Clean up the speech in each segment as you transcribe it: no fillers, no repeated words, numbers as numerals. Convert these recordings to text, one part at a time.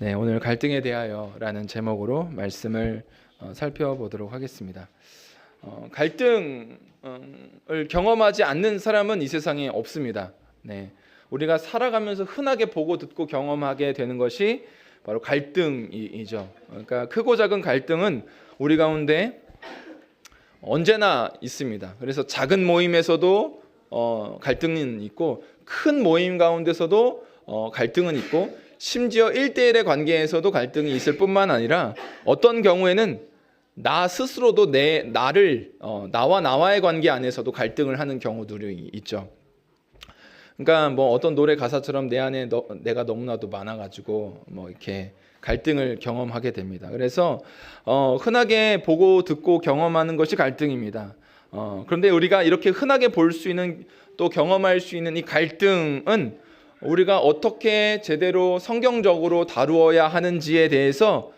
네, 오늘 갈등에 대하여라는 제목으로 말씀을 살펴보도록 하겠습니다. 갈등을 경험하지 않는 사람은 이 세상에 없습니다. 네, 우리가 살아가면서 흔하게 보고 듣고 경험하게 되는 것이 바로 갈등이죠. 그러니까 크고 작은 갈등은 우리 가운데 언제나 있습니다. 그래서 작은 모임에서도 갈등은 있고, 큰 모임 가운데서도 갈등은 있고, 심지어 1대1의 관계에서도 갈등이 있을 뿐만 아니라 어떤 경우에는 나 스스로도 나와 나와의 관계 안에서도 갈등을 하는 경우들이 있죠. 그러니까 뭐 어떤 노래 가사처럼 내 안에 내가 너무나도 많아가지고 뭐 이렇게 갈등을 경험하게 됩니다. 그래서 흔하게 보고 듣고 경험하는 것이 갈등입니다. 그런데 우리가 이렇게 흔하게 볼 수 있는, 또 경험할 수 있는 이 갈등은 우리가 어떻게 제대로 성경적으로 다루어야 하는지에 대해서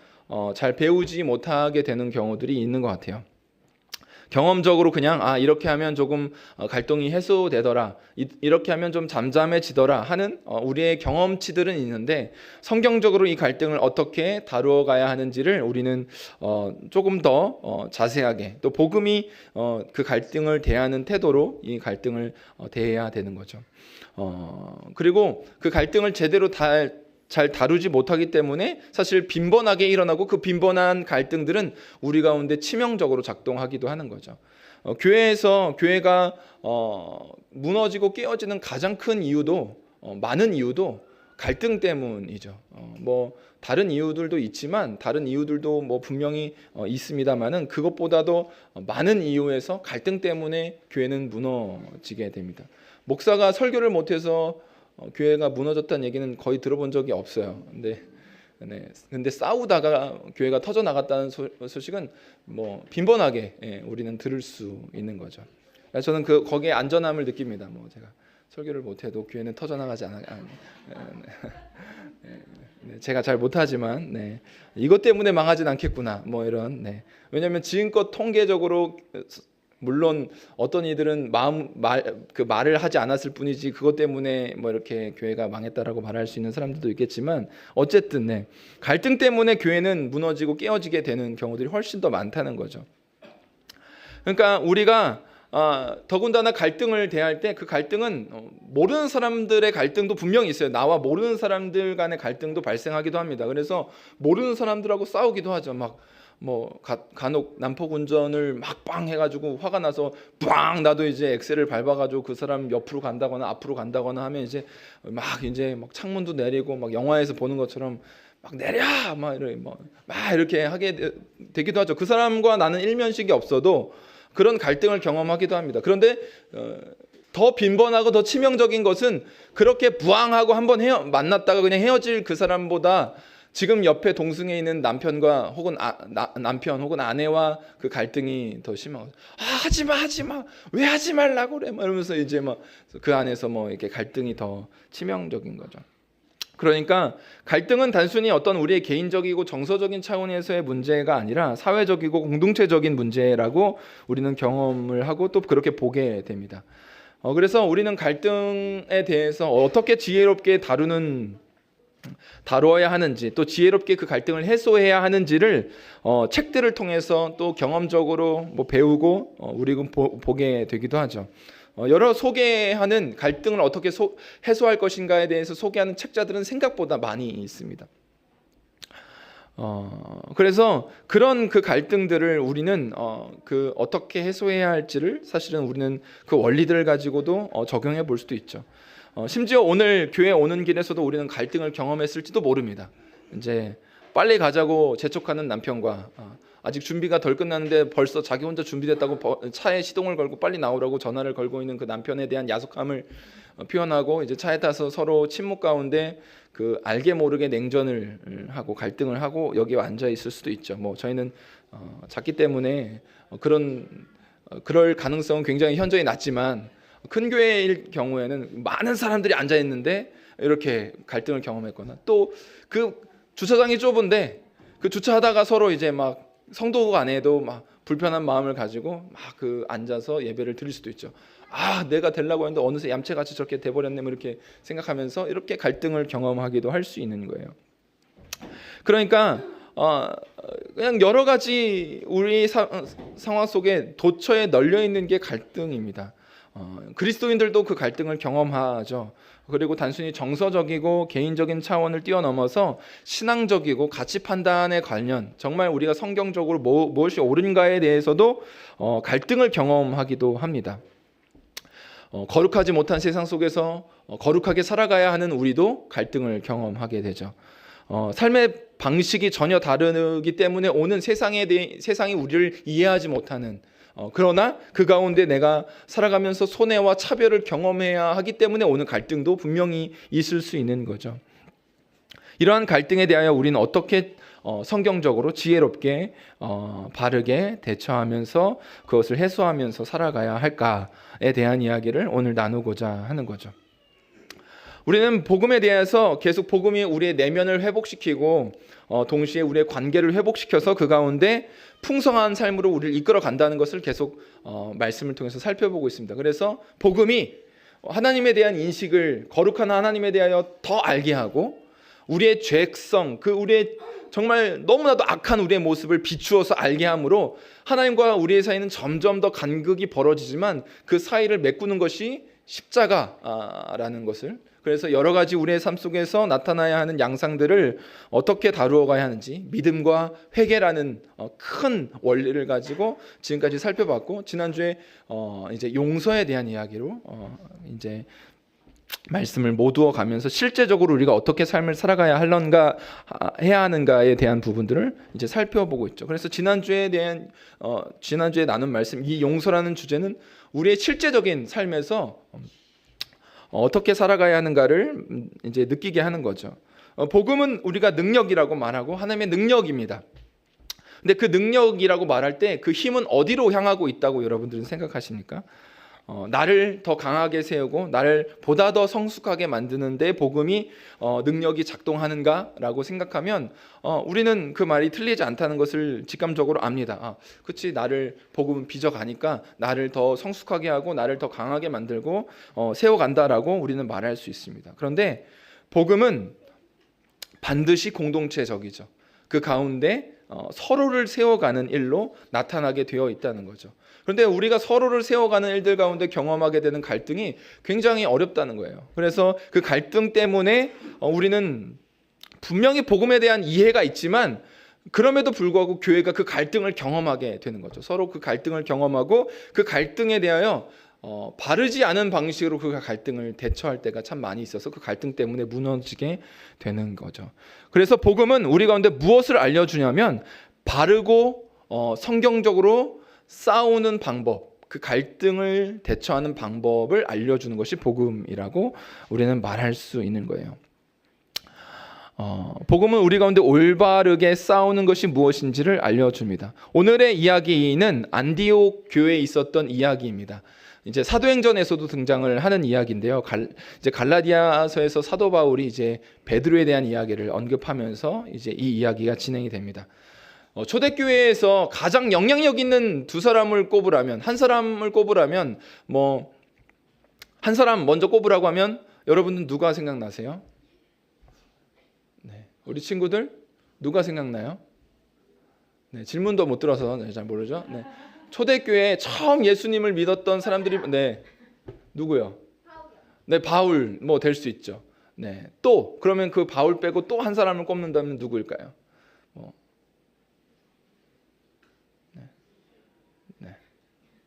잘 배우지 못하게 되는 경우들이 있는 것 같아요. 경험적으로 그냥 이렇게 하면 조금 갈등이 해소되더라, 이렇게 하면 좀 잠잠해지더라 하는 우리의 경험치들은 있는데, 성경적으로 이 갈등을 어떻게 다루어 가야 하는지를 우리는 조금 더 자세하게, 또 복음이 그 갈등을 대하는 태도로 이 갈등을 대해야 되는 거죠. 그리고 그 갈등을 제대로 잘 다루지 못하기 때문에 사실 빈번하게 일어나고, 그 빈번한 갈등들은 우리 가운데 치명적으로 작동하기도 하는 거죠. 교회가 무너지고 깨어지는 가장 큰 이유도, 많은 이유도 갈등 때문이죠. 뭐 다른 이유들도 있지만, 다른 이유들도 뭐 분명히 있습니다만은, 그것보다도 많은 이유에서 갈등 때문에 교회는 무너지게 됩니다. 목사가 설교를 못해서 교회가 무너졌다는 얘기는 거의 들어본 적이 없어요. 근데 싸우다가 교회가 터져 나갔다는 소식은 뭐 빈번하게 우리는 들을 수 있는 거죠. 저는 거기에 안전함을 느낍니다. 뭐 제가 설교를 못해도 교회는 터져 나가지 않아. 제가 잘 못하지만 이것 때문에 망하진 않겠구나. 뭐 이런. 왜냐하면 지금껏 통계적으로 물론 어떤 이들은 말을 하지 않았을 뿐이지 그것 때문에 뭐 이렇게 교회가 망했다라고 말할 수 있는 사람들도 있겠지만, 어쨌든 갈등 때문에 교회는 무너지고 깨어지게 되는 경우들이 훨씬 더 많다는 거죠. 그러니까 우리가 더군다나 갈등을 대할 때 그 갈등은 모르는 사람들의 갈등도 분명히 있어요. 나와 모르는 사람들 간의 갈등도 발생하기도 합니다. 그래서 모르는 사람들하고 싸우기도 하죠. 간혹 난폭 운전을 막 빵 해가지고 화가 나서 빵 나도 이제 엑셀을 밟아가지고 그 사람 옆으로 간다거나 앞으로 간다거나 하면 이제 막 창문도 내리고 막 영화에서 보는 것처럼 막 내려 이렇게 하게 되기도 하죠. 그 사람과 나는 일면식이 없어도 그런 갈등을 경험하기도 합니다. 그런데 더 빈번하고 더 치명적인 것은, 그렇게 부항하고 한번 만났다가 그냥 헤어질 그 사람보다 지금 옆에 동승에 있는 남편과 혹은 남편 혹은 아내와 그 갈등이 더 심하고, 하지마 왜 하지 말라고 그래 이러면서 이제 그 안에서 이렇게 갈등이 더 치명적인 거죠. 그러니까 갈등은 단순히 어떤 우리의 개인적이고 정서적인 차원에서의 문제가 아니라 사회적이고 공동체적인 문제라고 우리는 경험을 하고 또 그렇게 보게 됩니다. 그래서 우리는 갈등에 대해서 어떻게 지혜롭게 다루어야 하는지, 또 지혜롭게 그 갈등을 해소해야 하는지를 책들을 통해서 또 경험적으로 배우고 우리는 보게 되기도 하죠. 여러 소개하는 갈등을 어떻게 해소할 것인가에 대해서 소개하는 책자들은 생각보다 많이 있습니다. 그래서 그런 그 갈등들을 우리는 어떻게 해소해야 할지를 사실은 우리는 그 원리들을 가지고도 적용해 볼 수도 있죠. 심지어 오늘 교회 오는 길에서도 우리는 갈등을 경험했을지도 모릅니다. 이제 빨리 가자고 재촉하는 남편과 아직 준비가 덜 끝났는데 벌써 자기 혼자 준비됐다고 차에 시동을 걸고 빨리 나오라고 전화를 걸고 있는 그 남편에 대한 야속함을 표현하고, 이제 차에 타서 서로 침묵 가운데 그 알게 모르게 냉전을 하고 갈등을 하고 여기 앉아 있을 수도 있죠. 저희는 작기 때문에 그럴 가능성은 굉장히 현저히 낮지만, 큰 교회일 경우에는 많은 사람들이 앉아 있는데 이렇게 갈등을 경험했거나, 또 그 주차장이 좁은데 그 주차하다가 서로 이제 성도 간에도 불편한 마음을 가지고 앉아서 예배를 드릴 수도 있죠. 내가 되려고 했는데 어느새 얌체같이 저렇게 돼버렸네 이렇게 생각하면서 이렇게 갈등을 경험하기도 할 수 있는 거예요. 그러니까 그냥 여러 가지 우리 상황 속에 도처에 널려 있는 게 갈등입니다. 그리스도인들도 그 갈등을 경험하죠. 그리고 단순히 정서적이고 개인적인 차원을 뛰어넘어서 신앙적이고 가치 판단에 관련, 정말 우리가 성경적으로 무엇이 옳은가에 대해서도 갈등을 경험하기도 합니다. 거룩하지 못한 세상 속에서 거룩하게 살아가야 하는 우리도 갈등을 경험하게 되죠. 삶의 방식이 전혀 다르기 때문에 오는 세상이 우리를 이해하지 못하는, 그러나 그 가운데 내가 살아가면서 손해와 차별을 경험해야 하기 때문에 오는 갈등도 분명히 있을 수 있는 거죠. 이러한 갈등에 대하여 우리는 어떻게 성경적으로 지혜롭게 바르게 대처하면서 그것을 해소하면서 살아가야 할까에 대한 이야기를 오늘 나누고자 하는 거죠. 우리는 복음에 대해서 계속 복음이 우리의 내면을 회복시키고 동시에 우리의 관계를 회복시켜서 그 가운데 풍성한 삶으로 우리를 이끌어 간다는 것을 계속 말씀을 통해서 살펴보고 있습니다. 그래서 복음이 하나님에 대한 인식을, 거룩한 하나님에 대하여 더 알게 하고 우리의 죄성, 우리의 정말 너무나도 악한 우리의 모습을 비추어서 알게 함으로 하나님과 우리의 사이는 점점 더 간극이 벌어지지만 그 사이를 메꾸는 것이 십자가라는 것을, 그래서 여러 가지 우리의 삶 속에서 나타나야 하는 양상들을 어떻게 다루어 가야 하는지 믿음과 회개라는 큰 원리를 가지고 지금까지 살펴봤고, 지난주에 이제 용서에 대한 이야기로 이제 말씀을 모두어 가면서 실제적으로 우리가 어떻게 삶을 살아가야 해야 하는가에 대한 부분들을 이제 살펴보고 있죠. 그래서 지난주에 나눈 말씀, 이 용서라는 주제는 우리의 실제적인 삶에서 어떻게 살아가야 하는가를 이제 느끼게 하는 거죠. 복음은 우리가 능력이라고 말하고 하나님의 능력입니다. 근데 그 능력이라고 말할 때 그 힘은 어디로 향하고 있다고 여러분들은 생각하십니까? 나를 더 강하게 세우고 나를 보다 더 성숙하게 만드는데 복음이 능력이 작동하는가라고 생각하면 우리는 그 말이 틀리지 않다는 것을 직감적으로 압니다. 그치, 나를 복음은 빚어가니까 나를 더 성숙하게 하고 나를 더 강하게 만들고 세워간다라고 우리는 말할 수 있습니다. 그런데 복음은 반드시 공동체적이죠. 그 가운데 서로를 세워가는 일로 나타나게 되어 있다는 거죠. 그런데 우리가 서로를 세워가는 일들 가운데 경험하게 되는 갈등이 굉장히 어렵다는 거예요. 그래서 그 갈등 때문에 우리는 분명히 복음에 대한 이해가 있지만 그럼에도 불구하고 교회가 그 갈등을 경험하게 되는 거죠. 서로 그 갈등을 경험하고 그 갈등에 대하여 바르지 않은 방식으로 그 갈등을 대처할 때가 참 많이 있어서 그 갈등 때문에 무너지게 되는 거죠. 그래서 복음은 우리 가운데 무엇을 알려주냐면 바르고 성경적으로 싸우는 방법, 그 갈등을 대처하는 방법을 알려주는 것이 복음이라고 우리는 말할 수 있는 거예요. 복음은 우리 가운데 올바르게 싸우는 것이 무엇인지를 알려줍니다. 오늘의 이야기는 안디옥 교회에 있었던 이야기입니다. 이제 사도행전에서도 등장을 하는 이야기인데요. 이제 갈라디아서에서 사도 바울이 이제 베드로에 대한 이야기를 언급하면서 이제 이 이야기가 진행이 됩니다. 초대교회에서 가장 영향력 있는 한 사람을 꼽으라면 한 사람 먼저 꼽으라고 하면 여러분은 누가 생각나세요? 네, 우리 친구들 누가 생각나요? 네, 질문도 못 들어서 잘 모르죠. 네. 초대교회에 처음 예수님을 믿었던 사람들이 누구요? 네, 바울 될 수 있죠. 네, 또 그러면 그 바울 빼고 또 한 사람을 꼽는다면 누구일까요?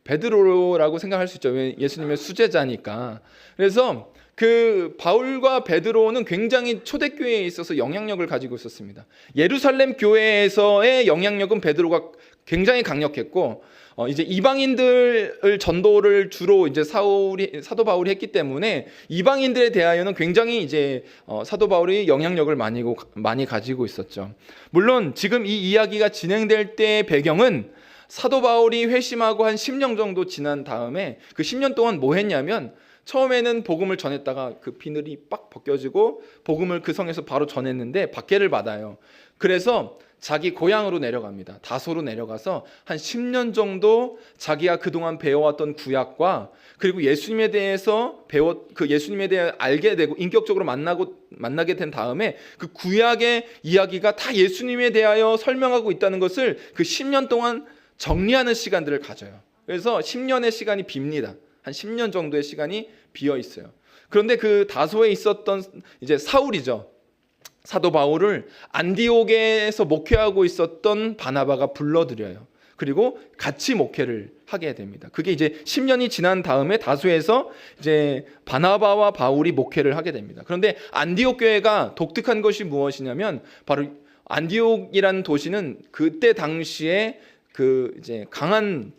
베드로라고 생각할 수 있죠. 왜? 예수님의 수제자니까. 그래서 그 바울과 베드로는 굉장히 초대교회에 있어서 영향력을 가지고 있었습니다. 예루살렘 교회에서의 영향력은 베드로가 굉장히 강력했고, 이제 이방인들을 전도를 주로 이제 사도 바울이 했기 때문에 이방인들에 대하여는 굉장히 이제 사도 바울이 영향력을 많이 가지고 있었죠. 물론 지금 이 이야기가 진행될 때의 배경은 사도 바울이 회심하고 한 10년 정도 지난 다음에 그 10년 동안 뭐 했냐면, 처음에는 복음을 전했다가 그 비늘이 빡 벗겨지고 복음을 그 성에서 바로 전했는데 박해를 받아요. 그래서 자기 고향으로 내려갑니다. 다소로 내려가서 한 10년 정도 자기가 그동안 배워왔던 구약과 그리고 예수님에 대해서 예수님에 대해 알게 되고 인격적으로 만나게 된 다음에 그 구약의 이야기가 다 예수님에 대하여 설명하고 있다는 것을 그 10년 동안 정리하는 시간들을 가져요. 그래서 10년의 시간이 빕니다. 한 10년 정도의 시간이 비어 있어요. 그런데 그 다소에 있었던 이제 사울이죠. 사도 바울을 안디옥에서 목회하고 있었던 바나바가 불러들여요. 그리고 같이 목회를 하게 됩니다. 그게 이제 10년이 지난 다음에 다소에서 이제 바나바와 바울이 목회를 하게 됩니다. 그런데 안디옥 교회가 독특한 것이 무엇이냐면 바로 안디옥이라는 도시는 그때 당시에 그 이제 강한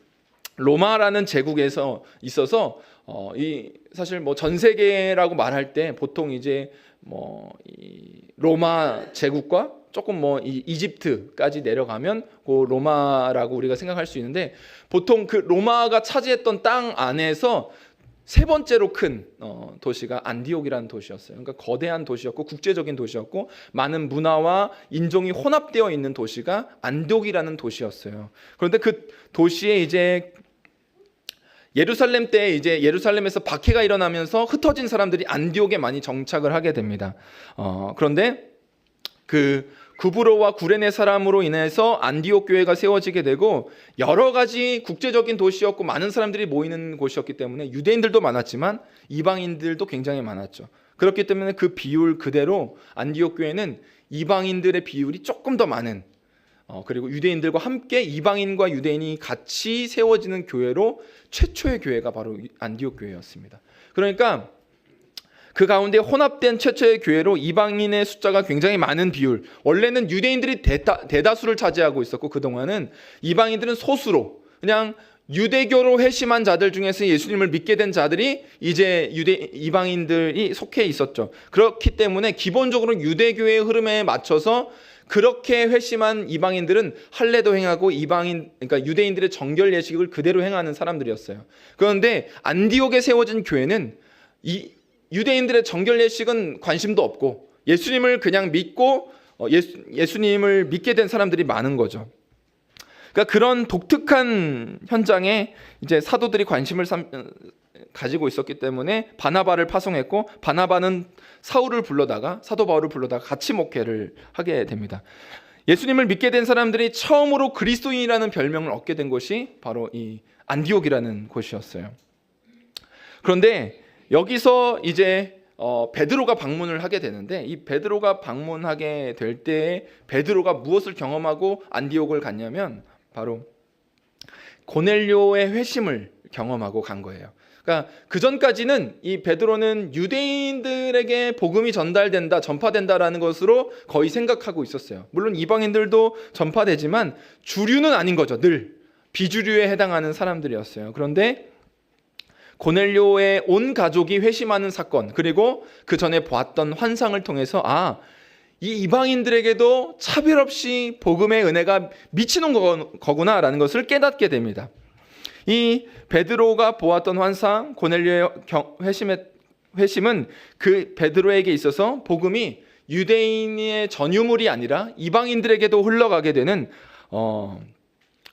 로마라는 제국에서 있어서 이 사실 뭐 전 세계라고 말할 때 보통 이제 뭐 이 로마 제국과 조금 뭐 이집트까지 내려가면 그 로마라고 우리가 생각할 수 있는데 보통 그 로마가 차지했던 땅 안에서 세 번째로 큰 도시가 안디옥이라는 도시였어요. 그러니까 거대한 도시였고 국제적인 도시였고 많은 문화와 인종이 혼합되어 있는 도시가 안디옥이라는 도시였어요. 그런데 그 도시에 이제 예루살렘 때 이제 예루살렘에서 박해가 일어나면서 흩어진 사람들이 안디옥에 많이 정착을 하게 됩니다. 그런데 그 구브로와 구레네 사람으로 인해서 안디옥 교회가 세워지게 되고 여러 가지 국제적인 도시였고 많은 사람들이 모이는 곳이었기 때문에 유대인들도 많았지만 이방인들도 굉장히 많았죠. 그렇기 때문에 그 비율 그대로 안디옥 교회는 이방인들의 비율이 조금 더 많은 그리고 유대인들과 함께 이방인과 유대인이 같이 세워지는 교회로 최초의 교회가 바로 안디옥 교회였습니다. 그러니까 그 가운데 혼합된 최초의 교회로 이방인의 숫자가 굉장히 많은 비율, 원래는 유대인들이 대다수를 차지하고 있었고 그동안은 이방인들은 소수로 그냥 유대교로 회심한 자들 중에서 예수님을 믿게 된 자들이 이제 이방인들이 속해 있었죠. 그렇기 때문에 기본적으로 유대교의 흐름에 맞춰서 그렇게 회심한 이방인들은 할례도 행하고 그러니까 유대인들의 정결 예식을 그대로 행하는 사람들이었어요. 그런데 안디옥에 세워진 교회는 이 유대인들의 정결 예식은 관심도 없고 예수님을 그냥 믿고 예수님을 믿게 된 사람들이 많은 거죠. 그러니까 그런 독특한 현장에 이제 사도들이 관심을 가지고 있었기 때문에 바나바를 파송했고 바나바는 사울을 불러다가 사도 바울을 불러다가 같이 목회를 하게 됩니다. 예수님을 믿게 된 사람들이 처음으로 그리스도인이라는 별명을 얻게 된 곳이 바로 이 안디옥이라는 곳이었어요. 그런데 여기서 이제 베드로가 방문을 하게 되는데 이 베드로가 방문하게 될 때 베드로가 무엇을 경험하고 안디옥을 갔냐면 바로 고넬료의 회심을 경험하고 간 거예요. 그러니까 그 전까지는 이 베드로는 유대인들에게 복음이 전파된다라는 것으로 거의 생각하고 있었어요. 물론 이방인들도 전파되지만 주류는 아닌 거죠. 늘 비주류에 해당하는 사람들이었어요. 그런데 고넬료의 온 가족이 회심하는 사건 그리고 그 전에 보았던 환상을 통해서 이 이방인들에게도 차별 없이 복음의 은혜가 미치는 거구나라는 것을 깨닫게 됩니다. 이 베드로가 보았던 환상, 고넬료의 회심은 그 베드로에게 있어서 복음이 유대인의 전유물이 아니라 이방인들에게도 흘러가게 되는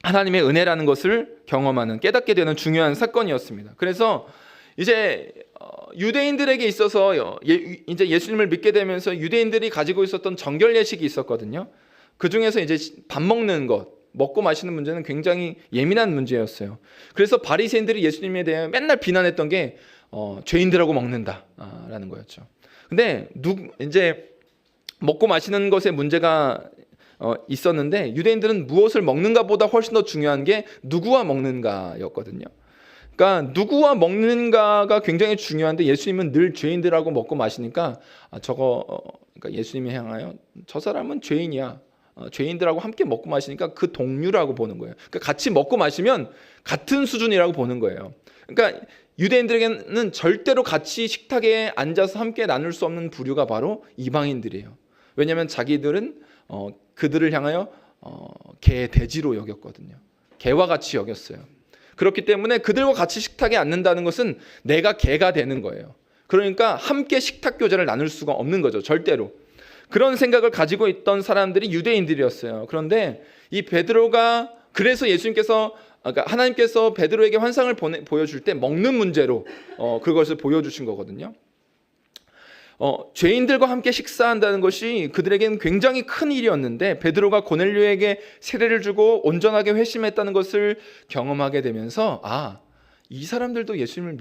하나님의 은혜라는 것을 경험하는 깨닫게 되는 중요한 사건이었습니다. 그래서 이제 유대인들에게 있어서 이제 예수님을 믿게 되면서 유대인들이 가지고 있었던 정결 예식이 있었거든요. 그 중에서 이제 밥 먹는 것, 먹고 마시는 문제는 굉장히 예민한 문제였어요. 그래서 바리새인들이 예수님에 대해 맨날 비난했던 게 죄인들하고 먹는다라는 거였죠. 근데 이제 먹고 마시는 것에 문제가 있었는데 유대인들은 무엇을 먹는가보다 훨씬 더 중요한 게 누구와 먹는가였거든요. 그러니까 누구와 먹는가가 굉장히 중요한데 예수님은 늘 죄인들하고 먹고 마시니까 그러니까 예수님이 향하여 저 사람은 죄인이야. 죄인들하고 함께 먹고 마시니까 그 동류라고 보는 거예요. 그러니까 같이 먹고 마시면 같은 수준이라고 보는 거예요. 그러니까 유대인들에게는 절대로 같이 식탁에 앉아서 함께 나눌 수 없는 부류가 바로 이방인들이에요. 왜냐하면 자기들은 그들을 향하여 개 돼지로 여겼거든요. 개와 같이 여겼어요. 그렇기 때문에 그들과 같이 식탁에 앉는다는 것은 내가 개가 되는 거예요. 그러니까 함께 식탁 교제를 나눌 수가 없는 거죠. 절대로. 그런 생각을 가지고 있던 사람들이 유대인들이었어요. 그런데 이 베드로가 그래서 그러니까 하나님께서 베드로에게 환상을 보여줄 때 먹는 문제로 그것을 보여주신 거거든요. 죄인들과 함께 식사한다는 것이 그들에게는 굉장히 큰 일이었는데 베드로가 고넬료에게 세례를 주고 온전하게 회심했다는 것을 경험하게 되면서 이 사람들도 예수님을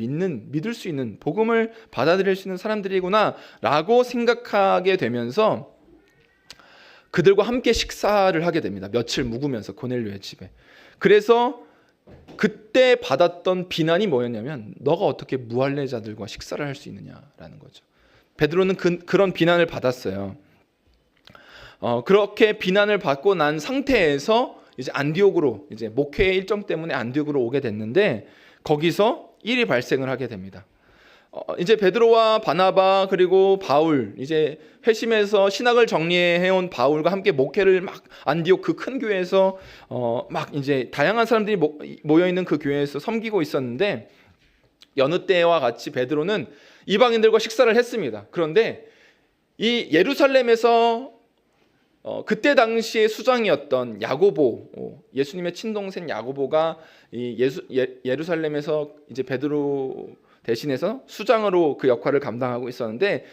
믿을 수 있는, 복음을 받아들일 수 있는 사람들이구나 라고 생각하게 되면서 그들과 함께 식사를 하게 됩니다. 며칠 묵으면서 고넬료의 집에. 그래서 그때 받았던 비난이 뭐였냐면 너가 어떻게 무할례자들과 식사를 할 수 있느냐라는 거죠. 베드로는 그런 비난을 받았어요. 그렇게 비난을 받고 난 상태에서 이제 안디옥으로, 이제 목회의 일정 때문에 안디옥으로 오게 됐는데 거기서 일이 발생을 하게 됩니다. 이제 베드로와 바나바 그리고 바울, 이제 회심해서 신학을 정리해온 바울과 함께 목회를 막 안디옥 그 큰 교회에서 막 이제 다양한 사람들이 모여 있는 그 교회에서 섬기고 있었는데 여느 때와 같이 베드로는 이방인들과 식사를 했습니다. 그런데 이 예루살렘에서 그때 당시에 수장이었던 야고보, 예수님의 친동생 야고보가 예루살렘에서 이제 베드로 대신해서 수장으로 그 역할을 감당하고 있었는데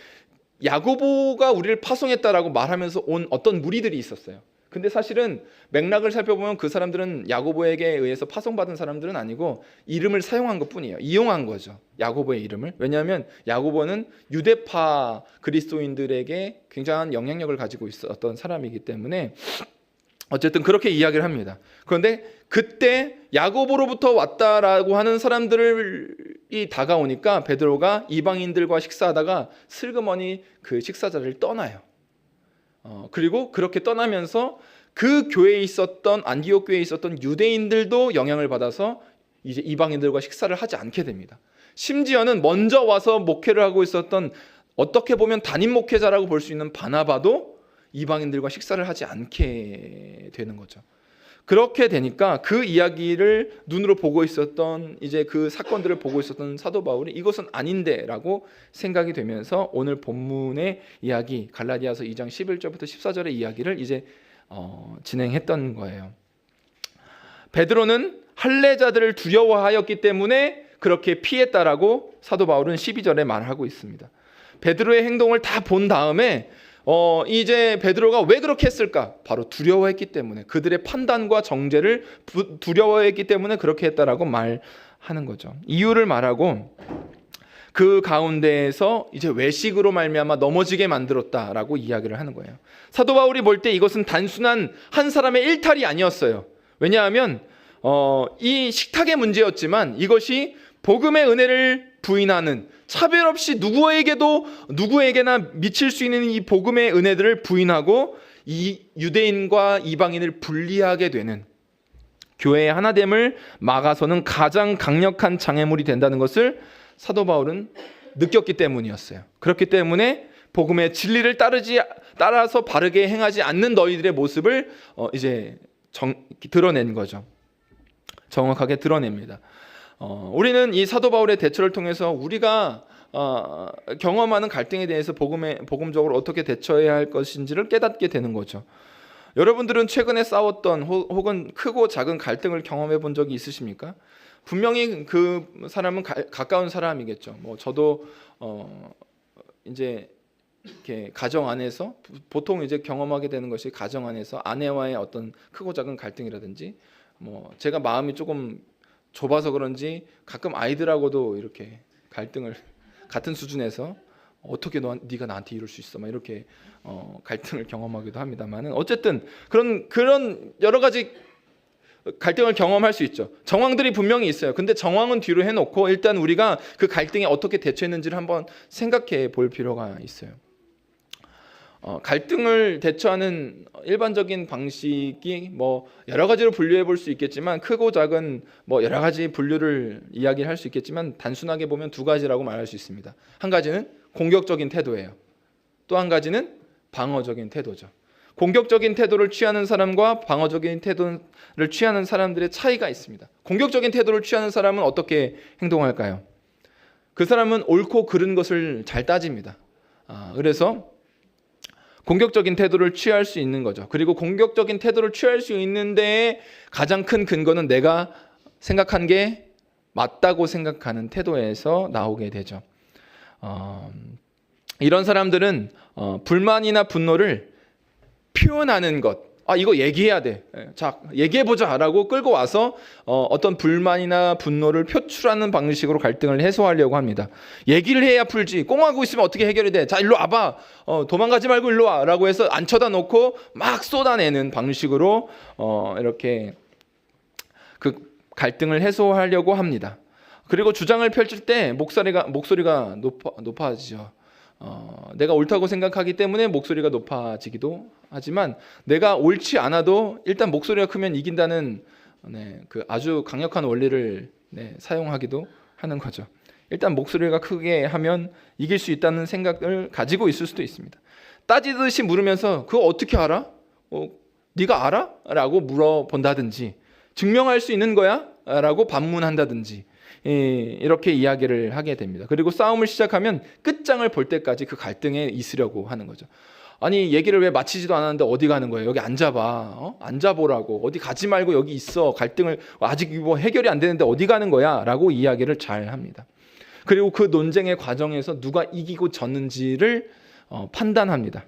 야고보가 우리를 파송했다라고 말하면서 온 어떤 무리들이 있었어요. 근데 사실은 맥락을 살펴보면 그 사람들은 야고보에게 의해서 파송받은 사람들은 아니고 이름을 사용한 것뿐이에요. 이용한 거죠. 야고보의 이름을. 왜냐하면 야고보는 유대파 그리스도인들에게 굉장한 영향력을 가지고 있었던 사람이기 때문에 어쨌든 그렇게 이야기를 합니다. 그런데 그때 야고보로부터 왔다라고 하는 사람들이 다가오니까 베드로가 이방인들과 식사하다가 슬그머니 그 식사 자리를 떠나요. 그리고 그렇게 떠나면서 그 교회에 있었던 안디옥 교회에 있었던 유대인들도 영향을 받아서 이제 이방인들과 식사를 하지 않게 됩니다. 심지어는 먼저 와서 목회를 하고 있었던 어떻게 보면 담임 목회자라고 볼 수 있는 바나바도 이방인들과 식사를 하지 않게 되는 거죠. 그렇게 되니까 그 이야기를 눈으로 보고 있었던, 이제 그 사건들을 보고 있었던 사도 바울이 이것은 아닌데라고 생각이 되면서 오늘 본문의 이야기 갈라디아서 2장 11절부터 14절의 이야기를 이제 진행했던 거예요. 베드로는 할례자들을 두려워하였기 때문에 그렇게 피했다라고 사도 바울은 12절에 말하고 있습니다. 베드로의 행동을 다 본 다음에 이제 베드로가 왜 그렇게 했을까? 바로 두려워했기 때문에, 그들의 판단과 정죄를 두려워했기 때문에 그렇게 했다라고 말하는 거죠. 이유를 말하고 그 가운데에서 이제 외식으로 말미암아 넘어지게 만들었다라고 이야기를 하는 거예요. 사도 바울이 볼 때 이것은 단순한 한 사람의 일탈이 아니었어요. 왜냐하면 이 식탁의 문제였지만 이것이 복음의 은혜를 부인하는, 차별 없이 누구에게나 미칠 수 있는 이 복음의 은혜들을 부인하고 이 유대인과 이방인을 분리하게 되는, 교회의 하나됨을 막아서는 가장 강력한 장애물이 된다는 것을 사도 바울은 느꼈기 때문이었어요. 그렇기 때문에 복음의 진리를 따라서 바르게 행하지 않는 너희들의 모습을 이제 드러낸 거죠. 정확하게 드러냅니다. 우리는 이 사도 바울의 대처를 통해서 우리가 경험하는 갈등에 대해서 복음적으로 어떻게 대처해야 할 것인지를 깨닫게 되는 거죠. 여러분들은 최근에 싸웠던 혹은 크고 작은 갈등을 경험해 본 적이 있으십니까? 분명히 그 사람은 가까운 사람이겠죠. 저도 이제 이렇게 가정 안에서 보통 이제 경험하게 되는 것이 가정 안에서 아내와의 어떤 크고 작은 갈등이라든지, 제가 마음이 조금 좁아서 그런지 가끔 아이들하고도 이렇게 갈등을 같은 수준에서 어떻게 네가 나한테 이럴 수 있어? 막 이렇게 갈등을 경험하기도 합니다만은, 어쨌든 그런 여러 가지 갈등을 경험할 수 있죠. 정황들이 분명히 있어요. 근데 정황은 뒤로 해놓고 일단 우리가 그 갈등에 어떻게 대처했는지를 한번 생각해 볼 필요가 있어요. 갈등을 대처하는 일반적인 방식이 여러 가지로 분류해 볼 수 있겠지만, 크고 작은 여러 가지 분류를 이야기할 수 있겠지만 단순하게 보면 두 가지라고 말할 수 있습니다. 한 가지는 공격적인 태도예요. 또 한 가지는 방어적인 태도죠. 공격적인 태도를 취하는 사람과 방어적인 태도를 취하는 사람들의 차이가 있습니다. 공격적인 태도를 취하는 사람은 어떻게 행동할까요? 그 사람은 옳고 그른 것을 잘 따집니다. 그래서 공격적인 태도를 취할 수 있는 거죠. 그리고 공격적인 태도를 취할 수 있는데 가장 큰 근거는 내가 생각한 게 맞다고 생각하는 태도에서 나오게 되죠. 이런 사람들은 불만이나 분노를 표현하는 것, 이거 얘기해야 돼. 자, 얘기해보자라고 끌고 와서 어떤 불만이나 분노를 표출하는 방식으로 갈등을 해소하려고 합니다. 얘기를 해야 풀지. 꽁하고 있으면 어떻게 해결이 돼? 자, 일로 와봐. 도망가지 말고 일로 와라고 해서 앉혀다 놓고 막 쏟아내는 방식으로 이렇게 그 갈등을 해소하려고 합니다. 그리고 주장을 펼칠 때 목소리가 높아지죠. 내가 옳다고 생각하기 때문에 목소리가 높아지기도 하지만 내가 옳지 않아도 일단 목소리가 크면 이긴다는 그 아주 강력한 원리를 사용하기도 하는 거죠. 일단 목소리가 크게 하면 이길 수 있다는 생각을 가지고 있을 수도 있습니다. 따지듯이 물으면서 그거 어떻게 알아? 네가 알아? 라고 물어본다든지 증명할 수 있는 거야? 라고 반문한다든지 이렇게 이야기를 하게 됩니다. 그리고 싸움을 시작하면 끝장을 볼 때까지 그 갈등에 있으려고 하는 거죠. 아니 얘기를 왜 마치지도 않았는데 어디 가는 거예요? 여기 앉아봐. 앉아보라고. 어디 가지 말고 여기 있어. 갈등을 아직 뭐 해결이 안 되는데 어디 가는 거야? 라고 이야기를 잘 합니다. 그리고 그 논쟁의 과정에서 누가 이기고 졌는지를 판단합니다.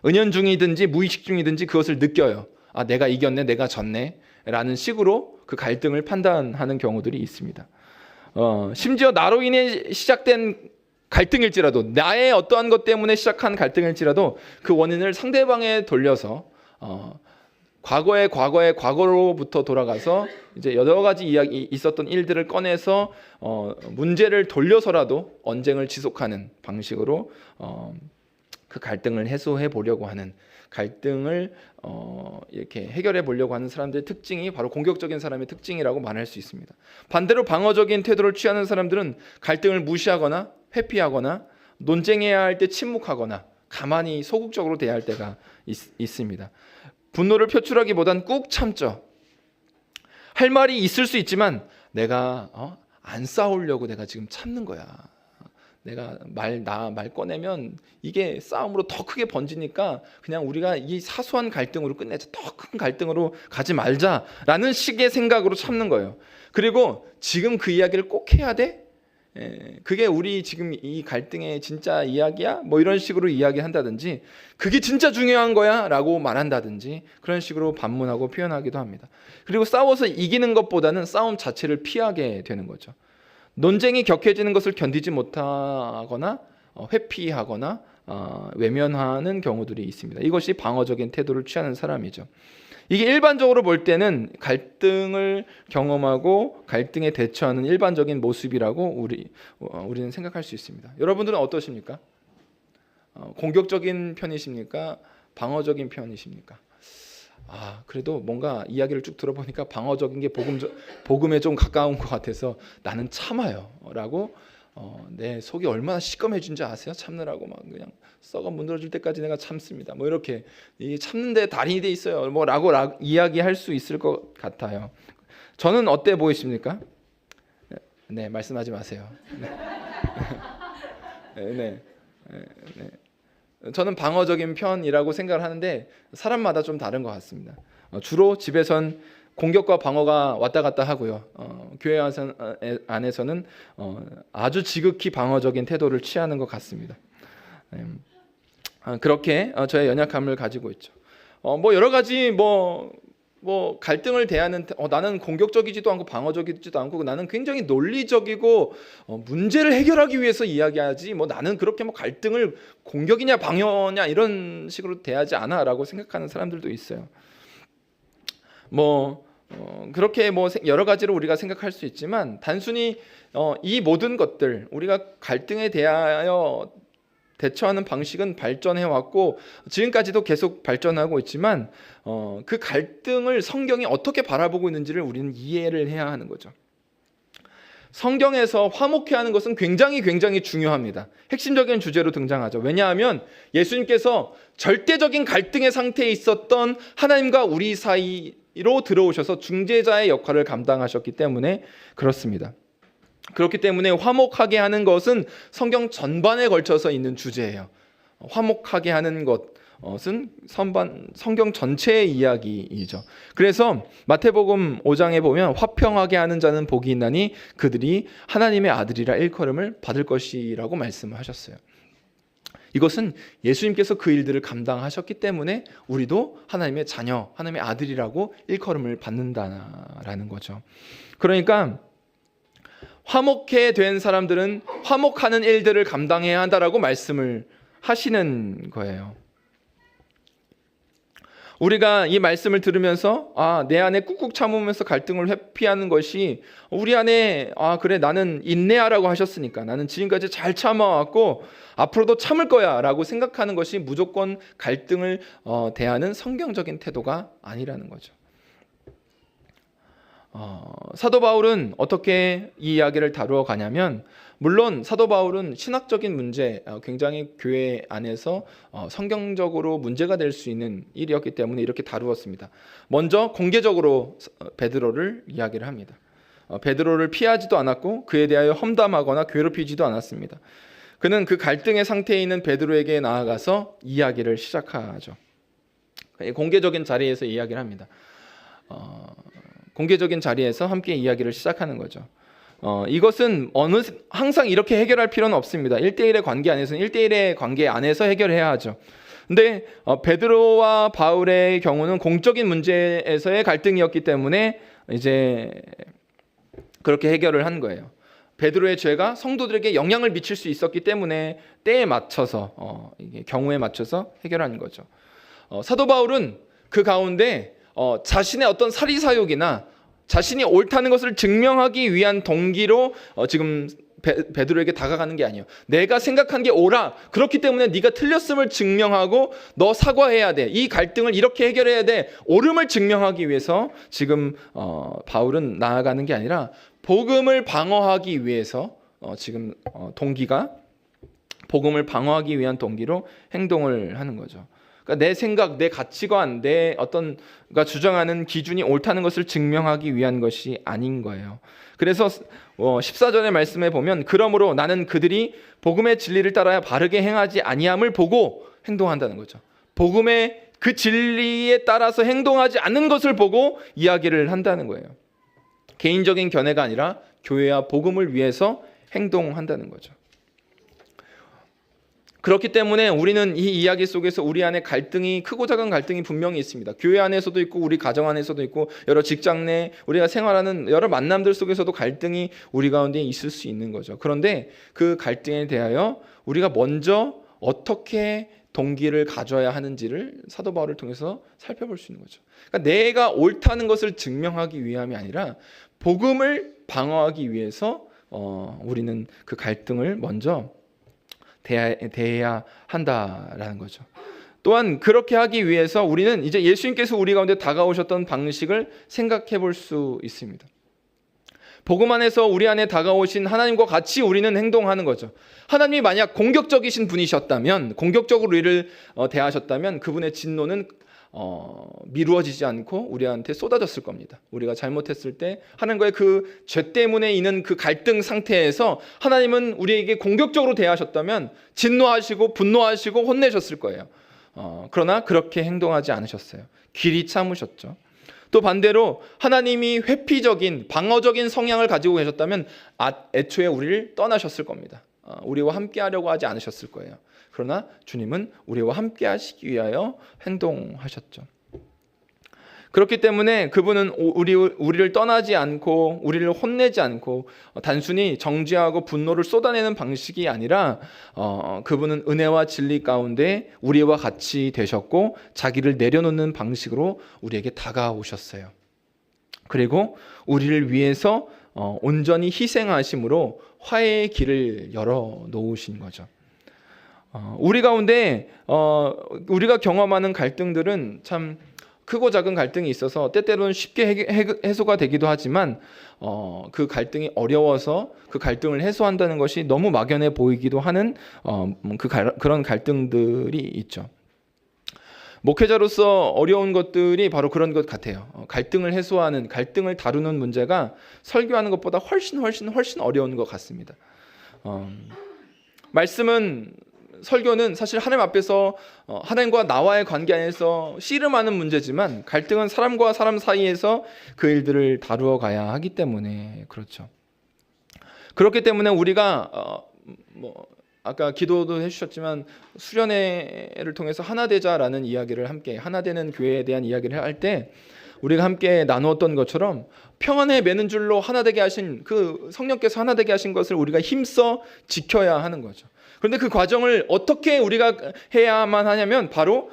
은연중이든지 무의식 중이든지 그것을 느껴요. 내가 이겼네, 내가 졌네 라는 식으로 그 갈등을 판단하는 경우들이 있습니다. 심지어 나로 인해 시작된 갈등일지라도, 나의 어떠한 것 때문에 시작한 갈등일지라도 그 원인을 상대방에 돌려서 과거로부터 돌아가서 이제 여러 가지 이야기 있었던 일들을 꺼내서 문제를 돌려서라도 언쟁을 지속하는 방식으로 그 갈등을 해소해 보려고 하는, 갈등을 이렇게 해결해 보려고 하는 사람들의 특징이 바로 공격적인 사람의 특징이라고 말할 수 있습니다. 반대로 방어적인 태도를 취하는 사람들은 갈등을 무시하거나 회피하거나 논쟁해야 할 때 침묵하거나 가만히 소극적으로 대할 때가 있습니다. 분노를 표출하기보단 꾹 참죠. 할 말이 있을 수 있지만 내가 안 싸우려고 내가 지금 참는 거야. 내가 말 꺼내면 이게 싸움으로 더 크게 번지니까 그냥 우리가 이 사소한 갈등으로 끝내자. 더 큰 갈등으로 가지 말자라는 식의 생각으로 참는 거예요. 그리고 지금 그 이야기를 꼭 해야 돼? 그게 우리 지금 이 갈등의 진짜 이야기야? 뭐 이런 식으로 이야기한다든지 그게 진짜 중요한 거야? 라고 말한다든지 그런 식으로 반문하고 표현하기도 합니다. 그리고 싸워서 이기는 것보다는 싸움 자체를 피하게 되는 거죠. 논쟁이 격해지는 것을 견디지 못하거나 회피하거나 외면하는 경우들이 있습니다. 이것이 방어적인 태도를 취하는 사람이죠. 이게 일반적으로 볼 때는 갈등을 경험하고 갈등에 대처하는 일반적인 모습이라고 우리는 생각할 수 있습니다. 여러분들은 어떠십니까? 공격적인 편이십니까? 방어적인 편이십니까? 그래도 뭔가 이야기를 쭉 들어보니까 방어적인 게 복음에 좀 가까운 것 같아서 나는 참아요 라고 내 속이 얼마나 시꺼매진지 아세요? 참느라고 막 그냥 썩어 문드러질 때까지 내가 참습니다. 뭐 이렇게 참는데 달인이 돼 있어요. 라고 이야기할 수 있을 것 같아요. 저는 어때 보이십니까? 네, 말씀하지 마세요. 네. 저는 방어적인 편이라고 생각을 하는데 사람마다 좀 다른 것 같습니다. 주로 집에선 공격과 방어가 왔다 갔다 하고요. 교회 안에서는 아주 지극히 방어적인 태도를 취하는 것 같습니다. 그렇게 저의 연약함을 가지고 있죠. 뭐 여러 가지 뭐 갈등을 대하는 나는 공격적이지도 않고 방어적이지도 않고 나는 굉장히 논리적이고 문제를 해결하기 위해서 이야기하지 나는 그렇게 갈등을 공격이냐 방어냐 이런 식으로 대하지 않아라고 생각하는 사람들도 있어요. 그렇게 여러 가지로 우리가 생각할 수 있지만 단순히 이 모든 것들 우리가 갈등에 대하여 대처하는 방식은 발전해 왔고 지금까지도 계속 발전하고 있지만 그 갈등을 성경이 어떻게 바라보고 있는지를 우리는 이해를 해야 하는 거죠. 성경에서 화목해하는 것은 굉장히 중요합니다. 핵심적인 주제로 등장하죠. 왜냐하면 예수님께서 절대적인 갈등의 상태에 있었던 하나님과 우리 사이로 들어오셔서 중재자의 역할을 감당하셨기 때문에 그렇습니다. 그렇기 때문에 화목하게 하는 것은 성경 전반에 걸쳐서 있는 주제예요. 화목하게 하는 것은 성경 전체의 이야기이죠. 그래서 마태복음 5장에 보면 화평하게 하는 자는 복이 있나니 그들이 하나님의 아들이라 일컬음을 받을 것이라고 말씀을 하셨어요. 이것은 예수님께서 그 일들을 감당하셨기 때문에 우리도 하나님의 자녀, 하나님의 아들이라고 일컬음을 받는다라는 거죠. 그러니까 화목해 된 사람들은 화목하는 일들을 감당해야 한다라고 말씀을 하시는 거예요. 우리가 이 말씀을 들으면서 내 안에 꾹꾹 참으면서 갈등을 회피하는 것이 우리 안에 그래 나는 인내하라고 하셨으니까 나는 지금까지 잘 참아왔고 앞으로도 참을 거야 라고 생각하는 것이 무조건 갈등을 대하는 성경적인 태도가 아니라는 거죠. 사도 바울은 어떻게 이 이야기를 다루어 가냐면 물론 사도 바울은 신학적인 문제, 굉장히 교회 안에서 성경적으로 문제가 될 수 있는 일이었기 때문에 이렇게 다루었습니다. 먼저 공개적으로 베드로를 이야기를 합니다. 베드로를 피하지도 않았고 그에 대하여 험담하거나 괴롭히지도 않았습니다. 그는 그 갈등의 상태에 있는 베드로에게 나아가서 이야기를 시작하죠. 공개적인 자리에서 이야기를 합니다. 공개적인 자리에서 함께 이야기를 시작하는 거죠. 이것은 항상 이렇게 해결할 필요는 없습니다. 1대1의 관계 안에서는 1대1의 관계 안에서 해결해야 하죠. 근데 베드로와 바울의 경우는 공적인 문제에서의 갈등이었기 때문에 이제 그렇게 해결을 한 거예요. 베드로의 죄가 성도들에게 영향을 미칠 수 있었기 때문에 때에 맞춰서 경우에 맞춰서 해결하는 거죠. 사도 바울은 그 가운데 자신의 어떤 사리사욕이나 자신이 옳다는 것을 증명하기 위한 동기로 지금 베드로에게 다가가는 게 아니에요. 내가 생각한 게 옳아. 그렇기 때문에 네가 틀렸음을 증명하고 너 사과해야 돼. 이 갈등을 이렇게 해결해야 돼. 옳음을 증명하기 위해서 지금 바울은 나아가는 게 아니라 복음을 방어하기 위해서 지금 동기가 복음을 방어하기 위한 동기로 행동을 하는 거죠. 그러니까 내 생각, 내 가치관, 내 어떤가 주장하는 기준이 옳다는 것을 증명하기 위한 것이 아닌 거예요. 그래서 14절의 말씀에 보면 그러므로 나는 그들이 복음의 진리를 따라야 바르게 행하지 아니함을 보고 행동한다는 거죠. 복음의 그 진리에 따라서 행동하지 않는 것을 보고 이야기를 한다는 거예요. 개인적인 견해가 아니라 교회와 복음을 위해서 행동한다는 거죠. 그렇기 때문에 우리는 이 이야기 속에서 우리 안에 갈등이 크고 작은 갈등이 분명히 있습니다. 교회 안에서도 있고 우리 가정 안에서도 있고 여러 직장 내 우리가 생활하는 여러 만남들 속에서도 갈등이 우리 가운데 있을 수 있는 거죠. 그런데 그 갈등에 대하여 우리가 먼저 어떻게 동기를 가져야 하는지를 사도 바울을 통해서 살펴볼 수 있는 거죠. 그러니까 내가 옳다는 것을 증명하기 위함이 아니라 복음을 방어하기 위해서 우리는 그 갈등을 먼저 대해야 한다라는 거죠. 또한 그렇게 하기 위해서 우리는 이제 예수님께서 우리 가운데 다가오셨던 방식을 생각해 볼 수 있습니다. 복음 안에서 우리 안에 다가오신 하나님과 같이 우리는 행동하는 거죠. 하나님이 만약 공격적이신 분이셨다면, 공격적으로 우리를 대하셨다면 그분의 진노는 미루어지지 않고 우리한테 쏟아졌을 겁니다. 우리가 잘못했을 때 하나님과의 그 죄 때문에 있는 그 갈등 상태에서 하나님은 우리에게 공격적으로 대하셨다면 진노하시고 분노하시고 혼내셨을 거예요. 그러나 그렇게 행동하지 않으셨어요. 길이 참으셨죠. 또 반대로 하나님이 회피적인 방어적인 성향을 가지고 계셨다면 애초에 우리를 떠나셨을 겁니다. 우리와 함께 하려고 하지 않으셨을 거예요. 그러나 주님은 우리와 함께 하시기 위하여 행동하셨죠. 그렇기 때문에 그분은 우리를 떠나지 않고 우리를 혼내지 않고 단순히 정죄하고 분노를 쏟아내는 방식이 아니라 그분은 은혜와 진리 가운데 우리와 같이 되셨고 자기를 내려놓는 방식으로 우리에게 다가오셨어요. 그리고 우리를 위해서 온전히 희생하심으로 화해의 길을 열어놓으신 거죠. 우리 가운데 우리가 경험하는 갈등들은 참 크고 작은 갈등이 있어서 때때로는 쉽게 해소가 되기도 하지만 그 갈등이 어려워서 그 갈등을 해소한다는 것이 너무 막연해 보이기도 하는 그런 갈등들이 있죠. 목회자로서 어려운 것들이 바로 그런 것 같아요. 갈등을 해소하는, 갈등을 다루는 문제가 설교하는 것보다 훨씬 어려운 것 같습니다. 말씀은 설교는 사실 하나님 앞에서 하나님과 나와의 관계 안에서 씨름하는 문제지만 갈등은 사람과 사람 사이에서 그 일들을 다루어 가야 하기 때문에 그렇죠. 그렇기 때문에 우리가 아까 기도도 해주셨지만 수련회를 통해서 하나 되자라는 이야기를 함께 하나 되는 교회에 대한 이야기를 할 때 우리가 함께 나누었던 것처럼 평안에 매는 줄로 하나 되게 하신 그 성령께서 하나 되게 하신 것을 우리가 힘써 지켜야 하는 거죠. 그런데 그 과정을 어떻게 우리가 해야만 하냐면 바로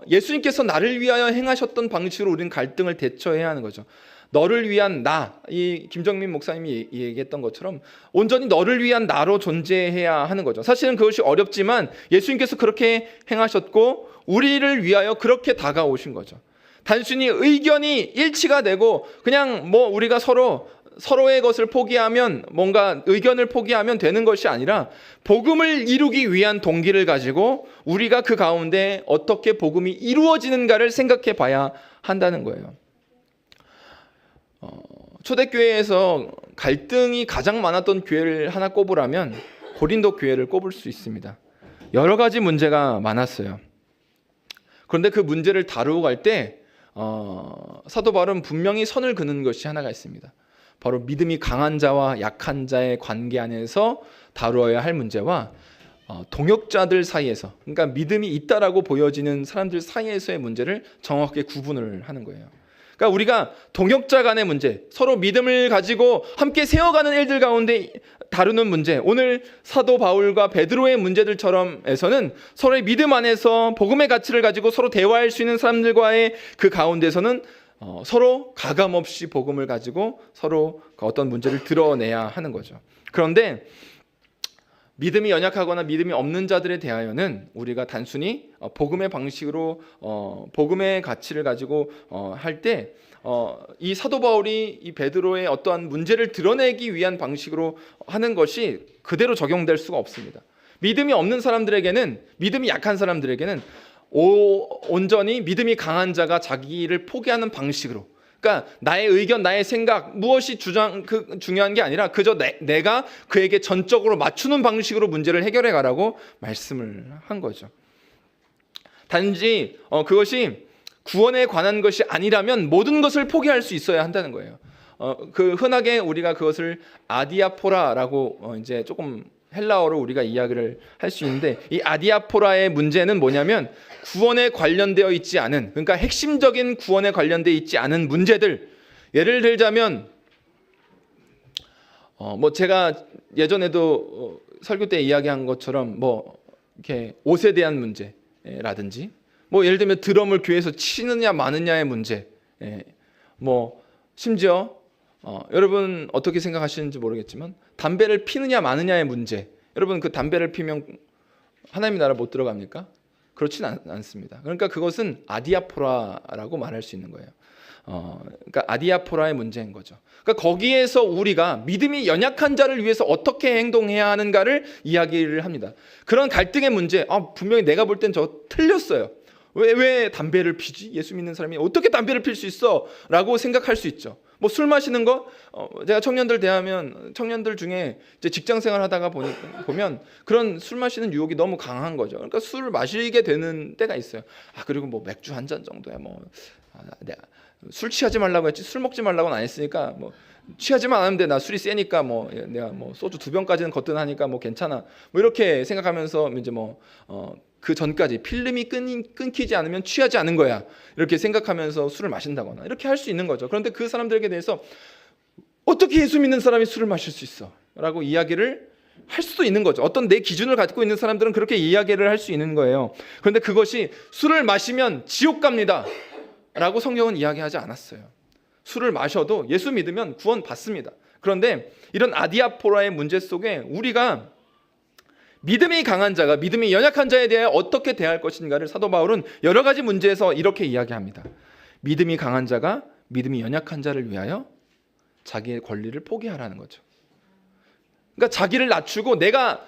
예수님께서 나를 위하여 행하셨던 방식으로 우리는 갈등을 대처해야 하는 거죠. 너를 위한 나, 이 김정민 목사님이 얘기했던 것처럼 온전히 너를 위한 나로 존재해야 하는 거죠. 사실은 그것이 어렵지만 예수님께서 그렇게 행하셨고 우리를 위하여 그렇게 다가오신 거죠. 단순히 의견이 일치가 되고 그냥 우리가 서로의 것을 포기하면 뭔가 의견을 포기하면 되는 것이 아니라 복음을 이루기 위한 동기를 가지고 우리가 그 가운데 어떻게 복음이 이루어지는가를 생각해 봐야 한다는 거예요. 초대교회에서 갈등이 가장 많았던 교회를 하나 꼽으라면 고린도 교회를 꼽을 수 있습니다. 여러 가지 문제가 많았어요. 그런데 그 문제를 다루고 갈 때 사도 바울은 분명히 선을 그는 것이 하나가 있습니다. 바로 믿음이 강한 자와 약한 자의 관계 안에서 다루어야 할 문제와 동역자들 사이에서, 그러니까 믿음이 있다라고 보여지는 사람들 사이에서의 문제를 정확하게 구분을 하는 거예요. 그러니까 우리가 동역자 간의 문제, 서로 믿음을 가지고 함께 세워가는 일들 가운데 다루는 문제, 오늘 사도 바울과 베드로의 문제들처럼에서는 서로의 믿음 안에서 복음의 가치를 가지고 서로 대화할 수 있는 사람들과의 그 가운데서는 서로 가감없이 복음을 가지고 서로 어떤 문제를 드러내야 하는 거죠. 그런데 믿음이 연약하거나 믿음이 없는 자들에 대하여는 우리가 단순히 복음의 방식으로 복음의 가치를 가지고 할 때 이 사도 바울이 이 베드로의 어떠한 문제를 드러내기 위한 방식으로 하는 것이 그대로 적용될 수가 없습니다. 믿음이 없는 사람들에게는, 믿음이 약한 사람들에게는 온전히 믿음이 강한 자가 자기를 포기하는 방식으로, 그러니까 나의 의견, 나의 생각, 무엇이 중요한 게 아니라 그저 내가 그에게 전적으로 맞추는 방식으로 문제를 해결해 가라고 말씀을 한 거죠. 단지 그것이 구원에 관한 것이 아니라면 모든 것을 포기할 수 있어야 한다는 거예요. 그 흔하게 우리가 그것을 아디아포라라고 이제 조금 헬라어로 우리가 이야기를 할 수 있는데, 이 아디아포라의 문제는 뭐냐면 구원에 관련되어 있지 않은, 그러니까 핵심적인 구원에 관련되어 있지 않은 문제들. 예를 들자면 제가 예전에도 설교 때 이야기한 것처럼 이렇게 옷에 대한 문제라든지, 예를 들면 드럼을 교회에서 치느냐 마느냐의 문제, 심지어 여러분 어떻게 생각하시는지 모르겠지만 담배를 피느냐 마느냐의 문제, 여러분 그 담배를 피면 하나님의 나라 못 들어갑니까? 그렇지는 않습니다. 그러니까 그것은 아디아포라라고 말할 수 있는 거예요. 그러니까 아디아포라의 문제인 거죠. 그러니까 거기에서 우리가 믿음이 연약한 자를 위해서 어떻게 행동해야 하는가를 이야기를 합니다. 그런 갈등의 문제, 분명히 내가 볼 땐 저 틀렸어요. 왜 담배를 피지? 예수 믿는 사람이 어떻게 담배를 필 수 있어? 라고 생각할 수 있죠. 술 마시는 거, 제가 청년들 대하면 청년들 중에 이제 직장 생활 하다가 보면 그런 술 마시는 유혹이 너무 강한 거죠. 그러니까 술을 마시게 되는 때가 있어요. 그리고 맥주 한 잔 정도야 내가 술 취하지 말라고 했지 술 먹지 말라고는 안 했으니까 취하지만 않으면 돼. 나 술이 세니까 내가 소주 2병까지는 거뜬하니까 괜찮아. 이렇게 생각하면서 이제 그 전까지 필름이 끊기지 않으면 취하지 않은 거야. 이렇게 생각하면서 술을 마신다거나 이렇게 할 수 있는 거죠. 그런데 그 사람들에게 대해서 어떻게 예수 믿는 사람이 술을 마실 수 있어? 라고 이야기를 할 수도 있는 거죠. 어떤 내 기준을 갖고 있는 사람들은 그렇게 이야기를 할 수 있는 거예요. 그런데 그것이 술을 마시면 지옥 갑니다 라고 성경은 이야기하지 않았어요. 술을 마셔도 예수 믿으면 구원 받습니다. 그런데 이런 아디아포라의 문제 속에 우리가 믿음이 강한 자가 믿음이 연약한 자에 대해 어떻게 대할 것인가를 사도 바울은 여러 가지 문제에서 이렇게 이야기합니다. 믿음이 강한 자가 믿음이 연약한 자를 위하여 자기의 권리를 포기하라는 거죠. 그러니까 자기를 낮추고 내가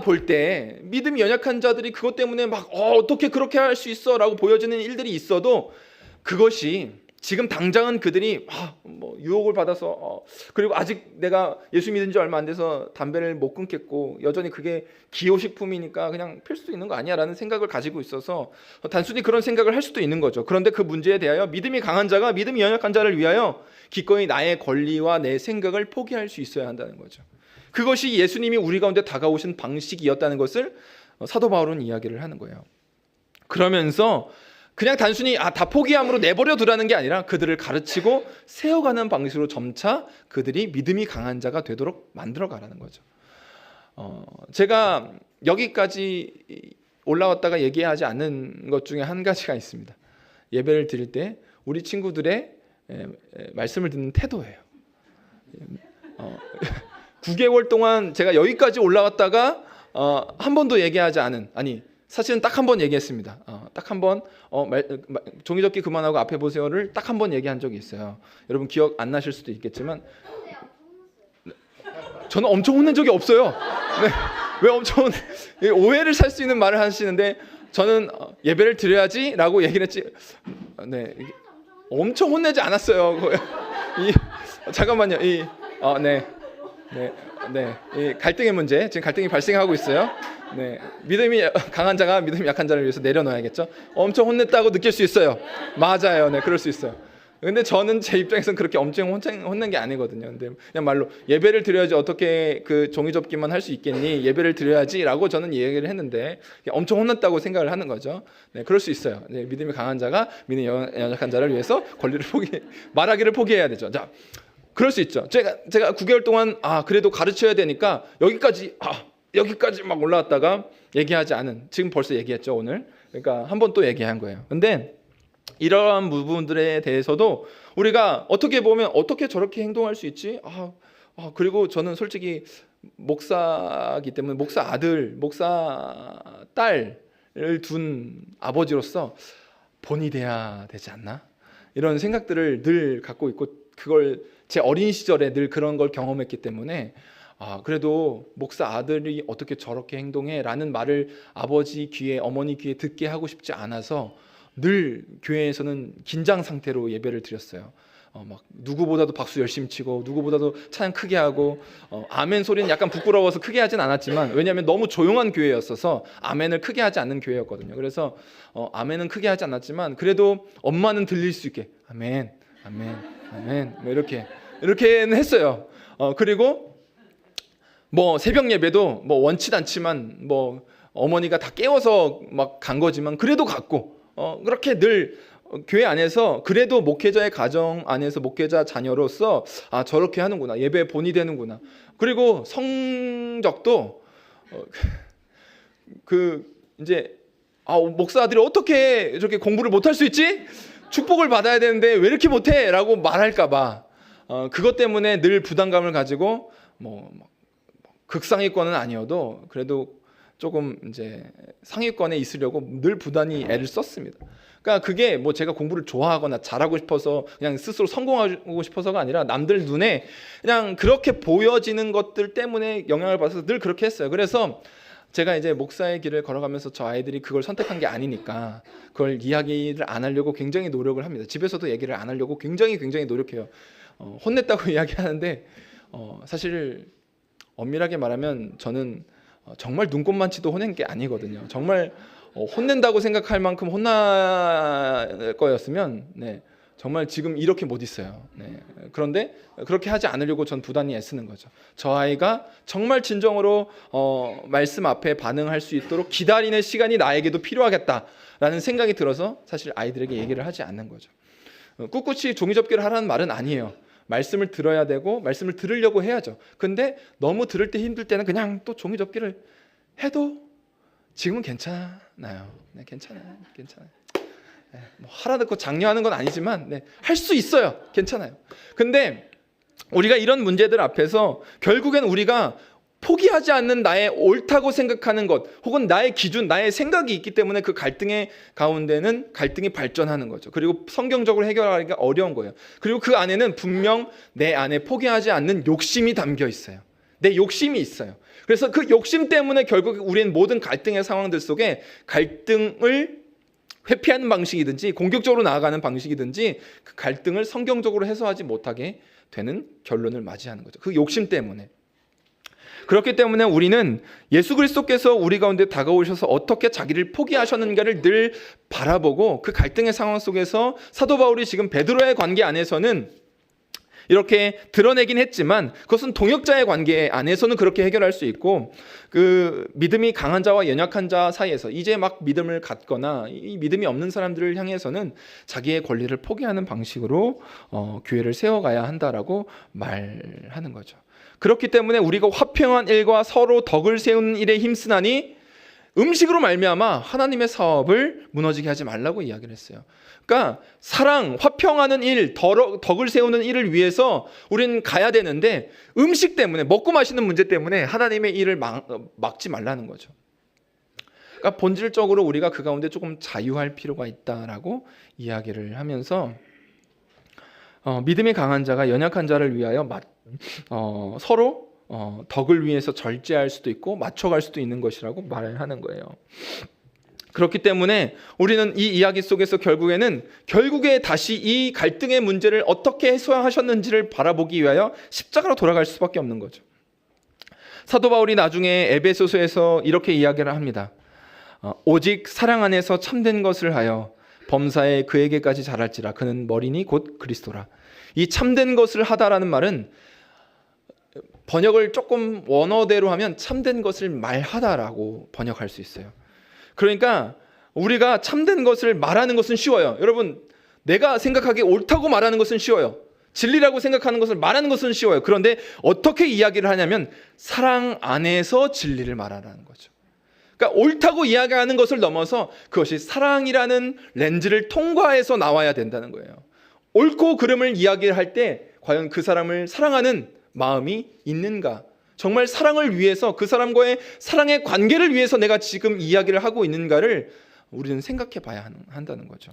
볼 때 믿음이 연약한 자들이 그것 때문에 어떻게 그렇게 할 수 있어 라고 보여지는 일들이 있어도 그것이 지금 당장은 그들이 뭐 유혹을 받아서 그리고 아직 내가 예수 믿은 지 얼마 안 돼서 담배를 못 끊겠고 여전히 그게 기호식품이니까 그냥 필 수 있는 거 아니야 라는 생각을 가지고 있어서 단순히 그런 생각을 할 수도 있는 거죠. 그런데 그 문제에 대하여 믿음이 강한 자가 믿음이 연약한 자를 위하여 기꺼이 나의 권리와 내 생각을 포기할 수 있어야 한다는 거죠. 그것이 예수님이 우리 가운데 다가오신 방식이었다는 것을 사도 바울은 이야기를 하는 거예요. 그러면서 그냥 단순히 다 포기함으로 내버려 두라는 게 아니라 그들을 가르치고 세워가는 방식으로 점차 그들이 믿음이 강한 자가 되도록 만들어 가라는 거죠. 제가 여기까지 올라왔다가 얘기하지 않는 것 중에 한 가지가 있습니다. 예배를 드릴 때 우리 친구들의 말씀을 듣는 태도예요. 9개월 동안 제가 여기까지 올라왔다가 한 번도 얘기하지 않은, 사실은 딱 한 번 얘기했습니다. 딱 한 번 종이접기 그만하고 앞에 보세요를 딱 한 번 얘기한 적이 있어요. 여러분 기억 안 나실 수도 있겠지만 저는 엄청 혼낸 적이 없어요. 네. 왜 엄청 오해를 살 수 있는 말을 하시는데 저는 예배를 드려야지라고 얘기를 했지. 네, 엄청 혼내지 않았어요. 잠깐만요. 이 갈등의 문제, 지금 갈등이 발생하고 있어요. 네, 믿음이 강한 자가 믿음이 약한 자를 위해서 내려놓아야겠죠. 엄청 혼냈다고 느낄 수 있어요. 맞아요. 네, 그럴 수 있어요. 근데 저는 제 입장에서는 그렇게 엄청 혼낸 게 아니거든요. 근데 그냥 말로 예배를 드려야지 어떻게 그 종이접기만 할 수 있겠니? 예배를 드려야지라고 저는 얘기를 했는데 엄청 혼났다고 생각을 하는 거죠. 네, 그럴 수 있어요. 네, 믿음이 강한 자가 믿음이 연약한 자를 위해서 권리를 말하기를 포기해야 되죠. 자, 그럴 수 있죠. 제가 9개월 동안 그래도 가르쳐야 되니까 여기까지 막 올라왔다가 얘기하지 않은, 지금 벌써 얘기했죠 오늘. 그러니까 한 번 또 얘기한 거예요. 근데 이러한 부분들에 대해서도 우리가 어떻게 보면 어떻게 저렇게 행동할 수 있지? 그리고 저는 솔직히 목사이기 때문에 목사 아들, 목사 딸을 둔 아버지로서 본이 돼야 되지 않나? 이런 생각들을 늘 갖고 있고 그걸 제 어린 시절에 늘 그런 걸 경험했기 때문에 그래도 목사 아들이 어떻게 저렇게 행동해? 라는 말을 아버지 귀에 어머니 귀에 듣게 하고 싶지 않아서 늘 교회에서는 긴장 상태로 예배를 드렸어요. 막 누구보다도 박수 열심히 치고 누구보다도 찬양 크게 하고 아멘 소리는 약간 부끄러워서 크게 하진 않았지만 왜냐하면 너무 조용한 교회였어서 아멘을 크게 하지 않는 교회였거든요. 그래서 아멘은 크게 하지 않았지만 그래도 엄마는 들릴 수 있게 아멘 아멘 아멘 뭐 이렇게는 했어요. 그리고 뭐 새벽 예배도 뭐 원치 않지만 뭐 어머니가 다 깨워서 막 간 거지만 그래도 갔고 그렇게 늘 교회 안에서 그래도 목회자의 가정 안에서 목회자 자녀로서 저렇게 하는구나, 예배에 본이 되는구나. 그리고 성적도 이제 목사 아들이 어떻게 저렇게 공부를 못할 수 있지? 축복을 받아야 되는데 왜 이렇게 못해? 라고 말할까봐 그것 때문에 늘 부담감을 가지고 뭐 극상위권은 아니어도 그래도 조금 이제 상위권에 있으려고 늘 부단히 애를 썼습니다. 그러니까 그게 뭐 제가 공부를 좋아하거나 잘하고 싶어서 그냥 스스로 성공하고 싶어서가 아니라 남들 눈에 그냥 그렇게 보여지는 것들 때문에 영향을 받아서 늘 그렇게 했어요. 그래서 제가 이제 목사의 길을 걸어가면서 저 아이들이 그걸 선택한 게 아니니까 그걸 이야기를 안 하려고 굉장히 노력을 합니다. 집에서도 얘기를 안 하려고 굉장히 노력해요. 혼냈다고 이야기하는데 사실 엄밀하게 말하면 저는 정말 눈꼽만치도 혼낸 게 아니거든요. 정말 혼낸다고 생각할 만큼 혼날 거였으면 정말 지금 이렇게 못 있어요. 그런데 그렇게 하지 않으려고 전 부단히 애쓰는 거죠. 저 아이가 정말 진정으로 말씀 앞에 반응할 수 있도록 기다리는 시간이 나에게도 필요하겠다라는 생각이 들어서 사실 아이들에게 얘기를 하지 않는 거죠. 꿋꿋이 종이접기를 하라는 말은 아니에요. 말씀을 들어야 되고 말씀을 들으려고 해야죠. 근데 너무 들을 때 힘들 때는 그냥 또 종이접기를 해도 지금은 괜찮아요. 괜찮아요. 뭐 하라 듣고 장려하는 건 아니지만 할 수 있어요. 괜찮아요. 근데 우리가 이런 문제들 앞에서 결국엔 우리가 포기하지 않는 나의 옳다고 생각하는 것 혹은 나의 기준, 나의 생각이 있기 때문에 그 갈등의 가운데는 갈등이 발전하는 거죠. 그리고 성경적으로 해결하기가 어려운 거예요. 그리고 그 안에는 분명 내 안에 포기하지 않는 욕심이 담겨 있어요. 내 욕심이 있어요. 그래서 그 욕심 때문에 결국 우리는 모든 갈등의 상황들 속에 갈등을 회피하는 방식이든지 공격적으로 나아가는 방식이든지 그 갈등을 성경적으로 해소하지 못하게 되는 결론을 맞이하는 거죠. 그 욕심 때문에. 그렇기 때문에 우리는 예수 그리스도께서 우리 가운데 다가오셔서 어떻게 자기를 포기하셨는가를 늘 바라보고 그 갈등의 상황 속에서 사도 바울이 지금 베드로의 관계 안에서는 이렇게 드러내긴 했지만 그것은 동역자의 관계 안에서는 그렇게 해결할 수 있고 그 믿음이 강한 자와 연약한 자 사이에서 이제 막 믿음을 갖거나 이 믿음이 없는 사람들을 향해서는 자기의 권리를 포기하는 방식으로 교회를 세워가야 한다라고 말하는 거죠. 그렇기 때문에 우리가 화평한 일과 서로 덕을 세우는 일에 힘쓰나니 음식으로 말미암아 하나님의 사업을 무너지게 하지 말라고 이야기를 했어요. 그러니까 사랑, 화평하는 일, 덕을 세우는 일을 위해서 우리는 가야 되는데 음식 때문에 먹고 마시는 문제 때문에 하나님의 일을 막지 말라는 거죠. 그러니까 본질적으로 우리가 그 가운데 조금 자유할 필요가 있다라고 이야기를 하면서 믿음이 강한 자가 연약한 자를 위하여 서로 덕을 위해서 절제할 수도 있고 맞춰갈 수도 있는 것이라고 말을 하는 거예요. 그렇기 때문에 우리는 이 이야기 속에서 결국에 다시 이 갈등의 문제를 어떻게 해소하셨는지를 바라보기 위하여 십자가로 돌아갈 수밖에 없는 거죠. 사도 바울이 나중에 에베소서에서 이렇게 이야기를 합니다. 오직 사랑 안에서 참된 것을 하여 범사에 그에게까지 자랄지라. 그는 머리니 곧 그리스도라. 이 참된 것을 하다라는 말은 번역을 조금 원어대로 하면 참된 것을 말하다라고 번역할 수 있어요. 그러니까 우리가 참된 것을 말하는 것은 쉬워요. 여러분, 내가 생각하기에 옳다고 말하는 것은 쉬워요. 진리라고 생각하는 것을 말하는 것은 쉬워요. 그런데 어떻게 이야기를 하냐면 사랑 안에서 진리를 말하라는 거죠. 그러니까 옳다고 이야기하는 것을 넘어서 그것이 사랑이라는 렌즈를 통과해서 나와야 된다는 거예요. 옳고 그름을 이야기할 때 과연 그 사람을 사랑하는 마음이 있는가? 정말 사랑을 위해서 그 사람과의 사랑의 관계를 위해서 내가 지금 이야기를 하고 있는가를 우리는 생각해 봐야 한다는 거죠.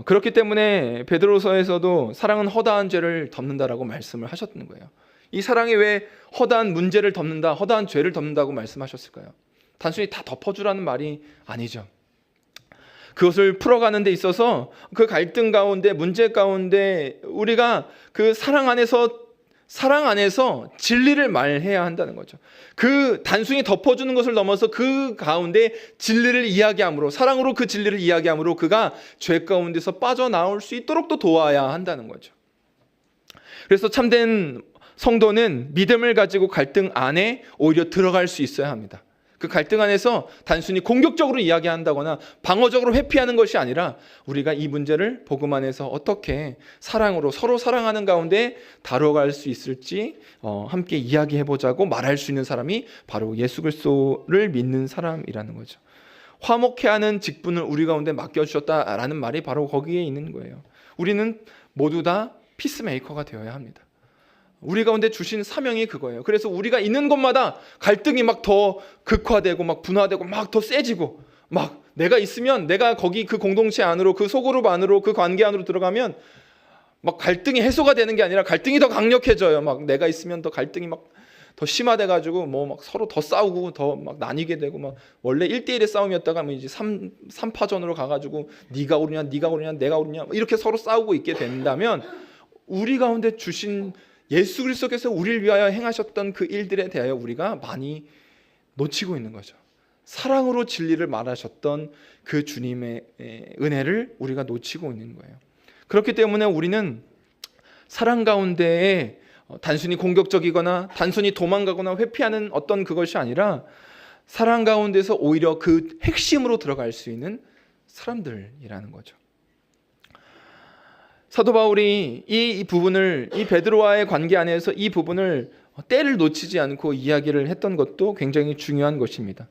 그렇기 때문에 베드로서에서도 사랑은 허다한 죄를 덮는다라고 말씀을 하셨던 거예요. 이 사랑이 왜 허다한 문제를 덮는다, 허다한 죄를 덮는다고 말씀하셨을까요? 단순히 다 덮어주라는 말이 아니죠. 그것을 풀어가는 데 있어서 그 갈등 가운데, 문제 가운데 우리가 그 사랑 안에서 진리를 말해야 한다는 거죠. 그 단순히 덮어주는 것을 넘어서 그 가운데 진리를 이야기함으로, 사랑으로 그 진리를 이야기함으로 그가 죄 가운데서 빠져나올 수 있도록 또 도와야 한다는 거죠. 그래서 참된 성도는 믿음을 가지고 갈등 안에 오히려 들어갈 수 있어야 합니다. 그 갈등 안에서 단순히 공격적으로 이야기한다거나 방어적으로 회피하는 것이 아니라 우리가 이 문제를 복음 안에서 어떻게 사랑으로 서로 사랑하는 가운데 다뤄갈 수 있을지 함께 이야기해보자고 말할 수 있는 사람이 바로 예수 그리스도를 믿는 사람이라는 거죠. 화목해 하는 직분을 우리 가운데 맡겨주셨다라는 말이 바로 거기에 있는 거예요. 우리는 모두 다 피스메이커가 되어야 합니다. 우리 가운데 주신 사명이 그거예요. 그래서 우리가 있는 곳마다 갈등이 막 더 극화되고 막 분화되고 막 더 세지고 막 내가 있으면 내가 거기 그 공동체 안으로 그 소그룹 안으로 그 관계 안으로 들어가면 막 갈등이 해소가 되는 게 아니라 갈등이 더 강력해져요. 막 내가 있으면 더 갈등이 막 더 심화돼 가지고 뭐 막 서로 더 싸우고 더 막 나뉘게 되고 막 원래 1대1의 싸움이었다가 뭐 이제 3파전으로 가 가지고 네가 옳으냐 내가 옳으냐 이렇게 서로 싸우고 있게 된다면 우리 가운데 주신 예수 그리스도께서 우리를 위하여 행하셨던 그 일들에 대하여 우리가 많이 놓치고 있는 거죠. 사랑으로 진리를 말하셨던 그 주님의 은혜를 우리가 놓치고 있는 거예요. 그렇기 때문에 우리는 사랑 가운데에 단순히 공격적이거나 단순히 도망가거나 회피하는 어떤 그것이 아니라 사랑 가운데서 오히려 그 핵심으로 들어갈 수 있는 사람들이라는 거죠. 사도 바울이 이 부분을, 이 베드로와의 관계 안에서 이 부분을 때를 놓치지 않고 이야기를 했던 것도 굉장히 중요한 것입니다.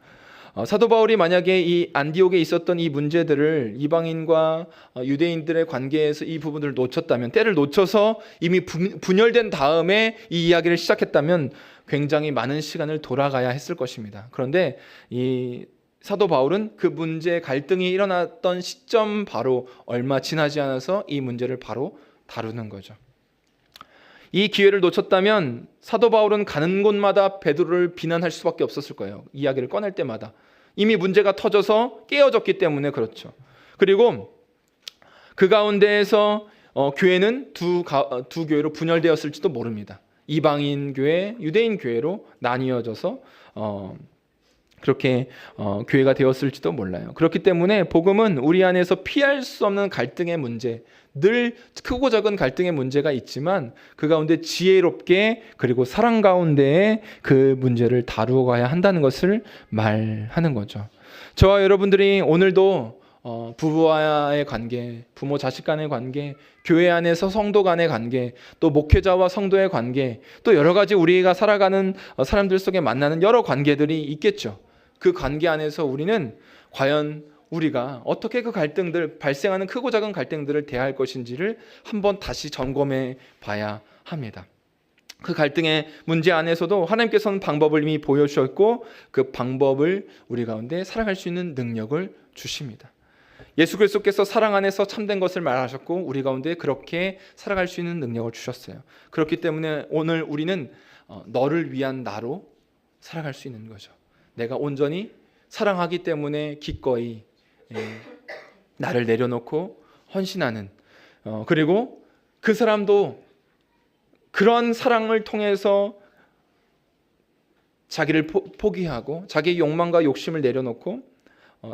사도 바울이 만약에 이 안디옥에 있었던 이 문제들을 이방인과 유대인들의 관계에서 이 부분을 놓쳤다면, 때를 놓쳐서 이미 분열된 다음에 이 이야기를 시작했다면 굉장히 많은 시간을 돌아가야 했을 것입니다. 그런데 이 사도 바울은 그 문제 갈등이 일어났던 시점 바로 얼마 지나지 않아서 이 문제를 바로 다루는 거죠. 이 기회를 놓쳤다면 사도 바울은 가는 곳마다 베드로를 비난할 수밖에 없었을 거예요. 이야기를 꺼낼 때마다 이미 문제가 터져서 깨어졌기 때문에 그렇죠. 그리고 그 가운데에서 교회는 두 교회로 분열되었을지도 모릅니다. 이방인 교회, 유대인 교회로 나뉘어져서 그렇게 교회가 되었을지도 몰라요. 그렇기 때문에 복음은 우리 안에서 피할 수 없는 갈등의 문제, 늘 크고 작은 갈등의 문제가 있지만 그 가운데 지혜롭게 그리고 사랑 가운데에 그 문제를 다루어 가야 한다는 것을 말하는 거죠. 저와 여러분들이 오늘도 부부와의 관계, 부모 자식 간의 관계, 교회 안에서 성도 간의 관계, 또 목회자와 성도의 관계, 또 여러 가지 우리가 살아가는 사람들 속에 만나는 여러 관계들이 있겠죠. 그 관계 안에서 우리는 과연 우리가 어떻게 그 갈등들, 발생하는 크고 작은 갈등들을 대할 것인지를 한번 다시 점검해 봐야 합니다. 그 갈등의 문제 안에서도 하나님께서는 방법을 이미 보여주셨고 그 방법을 우리 가운데 살아갈 수 있는 능력을 주십니다. 예수 그리스도께서 사랑 안에서 참된 것을 말하셨고 우리 가운데 그렇게 살아갈 수 있는 능력을 주셨어요. 그렇기 때문에 오늘 우리는 너를 위한 나로 살아갈 수 있는 거죠. 내가 온전히 사랑하기 때문에 기꺼이 나를 내려놓고 헌신하는, 그리고 그 사람도 그런 사랑을 통해서 자기를 포기하고 자기의 욕망과 욕심을 내려놓고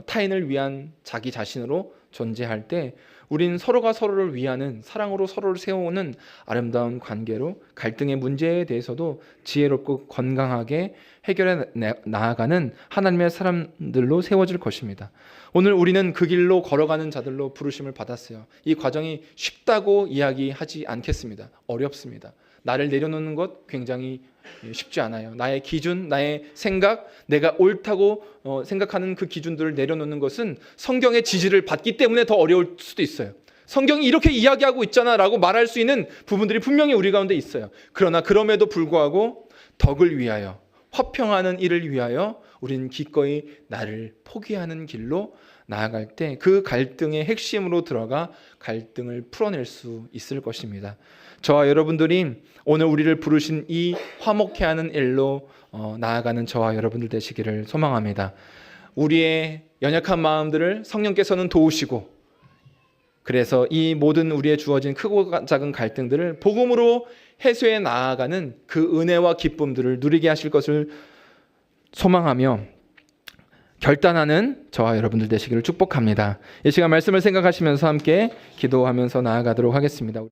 타인을 위한 자기 자신으로 존재할 때 우리는 서로가 서로를 위하는, 사랑으로 서로를 세우는 아름다운 관계로 갈등의 문제에 대해서도 지혜롭고 건강하게 해결해 나아가는 하나님의 사람들로 세워질 것입니다. 오늘 우리는 그 길로 걸어가는 자들로 부르심을 받았어요. 이 과정이 쉽다고 이야기하지 않겠습니다. 어렵습니다. 나를 내려놓는 것 굉장히 쉽지 않아요. 나의 기준, 나의 생각, 내가 옳다고 생각하는 그 기준들을 내려놓는 것은 성경의 지지를 받기 때문에 더 어려울 수도 있어요. 성경이 이렇게 이야기하고 있잖아 라고 말할 수 있는 부분들이 분명히 우리 가운데 있어요. 그러나 그럼에도 불구하고 덕을 위하여, 화평하는 일을 위하여 우리는 기꺼이 나를 포기하는 길로 나아갈 때 그 갈등의 핵심으로 들어가 갈등을 풀어낼 수 있을 것입니다. 저와 여러분들이 오늘 우리를 부르신 이 화목해 하는 일로 나아가는 저와 여러분들 되시기를 소망합니다. 우리의 연약한 마음들을 성령께서는 도우시고, 그래서 이 모든 우리의 주어진 크고 작은 갈등들을 복음으로 해소해 나아가는 그 은혜와 기쁨들을 누리게 하실 것을 소망하며 결단하는 저와 여러분들 되시기를 축복합니다. 이 시간 말씀을 생각하시면서 함께 기도하면서 나아가도록 하겠습니다.